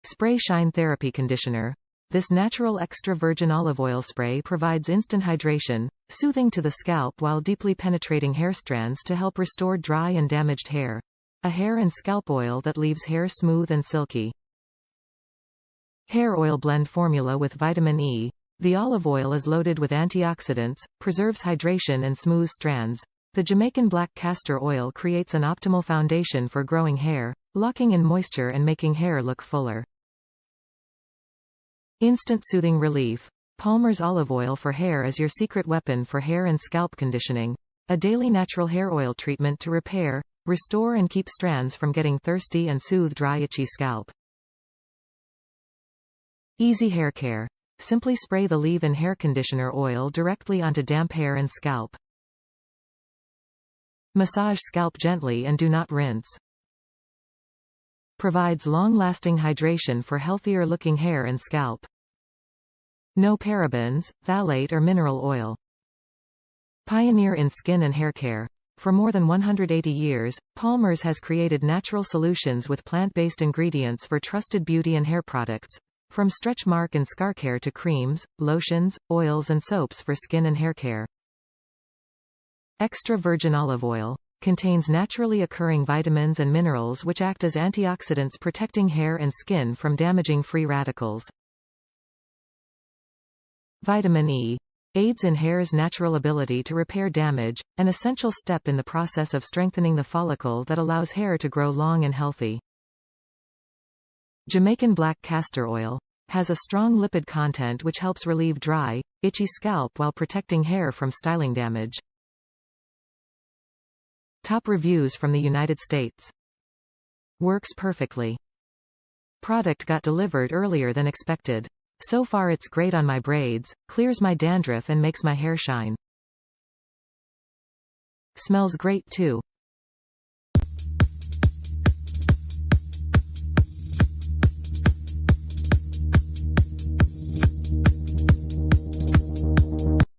Spray Shine Therapy Conditioner. This natural extra virgin olive oil spray provides instant hydration, soothing to the scalp while deeply penetrating hair strands to help restore dry and damaged hair. A hair and scalp oil that leaves hair smooth and silky. Hair Oil Blend Formula with Vitamin E. The olive oil is loaded with antioxidants, preserves hydration and smooths strands. The Jamaican black castor oil creates an optimal foundation for growing hair, locking in moisture and making hair look fuller. Instant soothing relief. Palmer's olive oil for hair is your secret weapon for hair and scalp conditioning. A daily natural hair oil treatment to repair, restore and keep strands from getting thirsty and soothe dry itchy scalp. Easy Hair Care. Simply spray the leave-in hair conditioner oil directly onto damp hair and scalp. Massage scalp gently and do not rinse. Provides long-lasting hydration for healthier-looking hair and scalp. No parabens, phthalate or mineral oil. Pioneer in skin and hair care. For more than 180 years, Palmer's has created natural solutions with plant-based ingredients for trusted beauty and hair products, from stretch mark and scar care to creams, lotions, oils and soaps for skin and hair care. Extra virgin olive oil. Contains naturally occurring vitamins and minerals which act as antioxidants protecting hair and skin from damaging free radicals. Vitamin E. Aids in hair's natural ability to repair damage, an essential step in the process of strengthening the follicle that allows hair to grow long and healthy. Jamaican black castor oil. Has a strong lipid content which helps relieve dry, itchy scalp while protecting hair from styling damage. Top reviews from the United States. Works perfectly. Product got delivered earlier than expected. So far it's great on my braids, clears my dandruff and makes my hair shine. Smells great too.